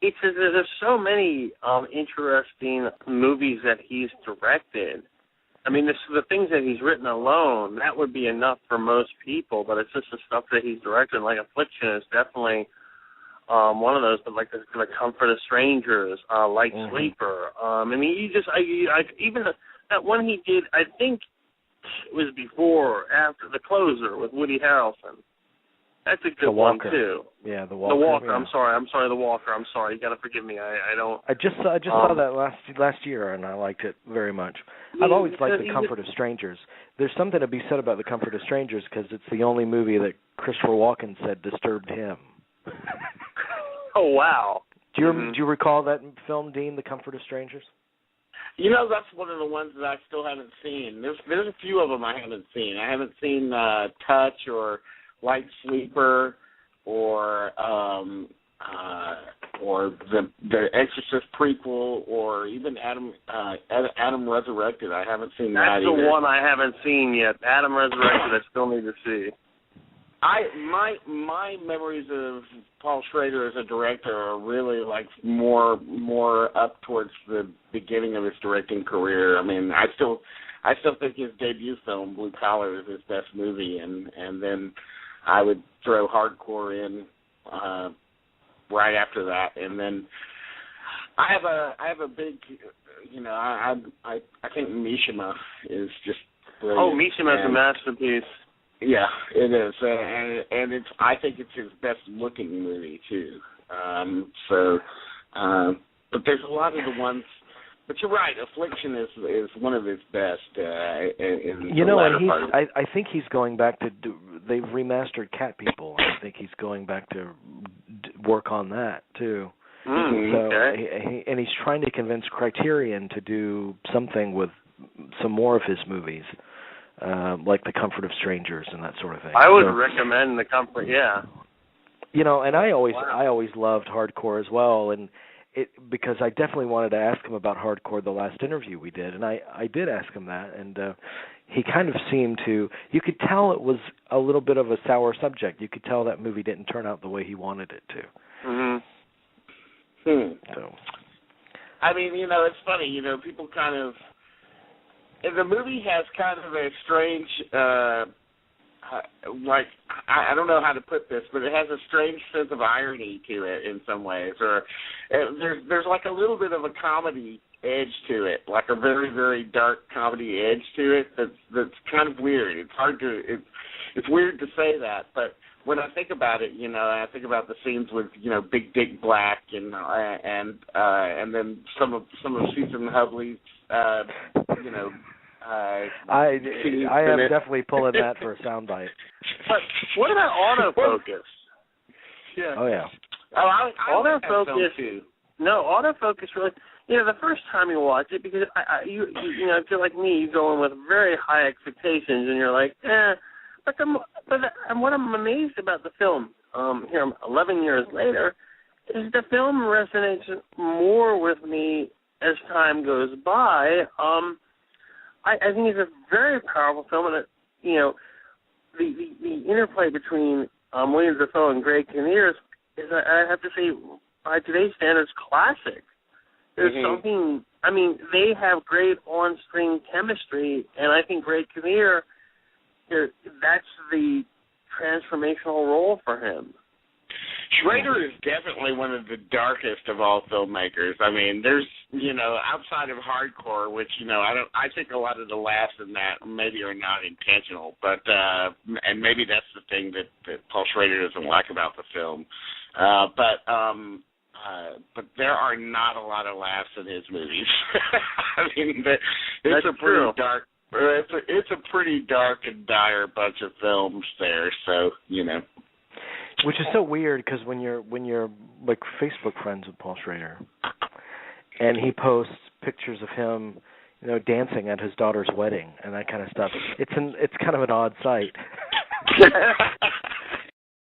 it's there's so many interesting movies that he's directed. I mean, the things that he's written alone, that would be enough for most people, but it's just the stuff that he's directed. Like Affliction is definitely one of those, but like the Comfort of Strangers, Light Sleeper. I mean, even that one he did, I think it was before, after The Closer with Woody Harrelson. That's a good one too. Yeah, The Walker. The Walker. Yeah. I'm sorry, The Walker. I'm sorry. You got to forgive me. I don't. I just saw that last year, and I liked it very much. I've always liked The Comfort of Strangers. There's something to be said about The Comfort of Strangers because it's the only movie that Christopher Walken said disturbed him. Oh wow! Do you recall that film, Dean, The Comfort of Strangers? You know, that's one of the ones that I still haven't seen. There's a few of them I haven't seen. I haven't seen Touch or Light Sleeper or the Exorcist prequel or even Adam Resurrected. I haven't seen that either. That's the one I haven't seen yet. Adam Resurrected, I still need to see. My memories of Paul Schrader as a director are really like more up towards the beginning of his directing career. I mean, I still think his debut film, Blue Collar, is his best movie, and then I would throw Hardcore in right after that, and then I have a big, you know, I think Mishima is just brilliant. Oh, Mishima is a masterpiece. Yeah, it is, and I think it's his best looking movie too. But there's a lot of the ones. But you're right, Affliction is one of his best. I think he's going back to they've remastered Cat People. I think he's going back to work on that too. Okay. He's trying to convince Criterion to do something with some more of his movies. Like The Comfort of Strangers and that sort of thing. I would recommend The Comfort, yeah. You know, and I always loved Hardcore as well, and because I definitely wanted to ask him about Hardcore the last interview we did, and I did ask him that, and he kind of seemed to, you could tell it was a little bit of a sour subject. You could tell that movie didn't turn out the way he wanted it to. So, I mean, you know, it's funny, you know, people kind of, the movie has kind of a strange, like, I don't know how to put this, but it has a strange sense of irony to it in some ways. Or there's like a little bit of a comedy edge to it, like a very, very dark comedy edge to it that's kind of weird. It's weird to say that, but when I think about it, you know, I think about the scenes with, you know, Big Dick Black and then some of Susan Hovley's, you know. I am definitely pulling that for a soundbite. But what about autofocus? Yeah. Oh yeah. I autofocus too. No, autofocus really. You know, the first time you watch it, because you know, if you're like me, you go in with very high expectations, and you're like, But what I'm amazed about the film here 11 years later is the film resonates more with me as time goes by. I think it's a very powerful film, and you know, the interplay between William Dafoe and Greg Kinnear is, I have to say, by today's standards, classic. There's something. I mean, they have great on-screen chemistry, and I think Greg Kinnear, that's the transformational role for him. Schrader is definitely one of the darkest of all filmmakers. I mean, there's, you know, outside of Hardcore, which, you know, I think a lot of the laughs in that maybe are not intentional, but and maybe that's the thing that Paul Schrader doesn't like about the film. But there are not a lot of laughs in his movies. I mean, it's a pretty dark. It's a pretty dark and dire bunch of films there. So, you know. Which is so weird because when you're like Facebook friends with Paul Schrader, and he posts pictures of him, you know, dancing at his daughter's wedding and that kind of stuff, it's kind of an odd sight.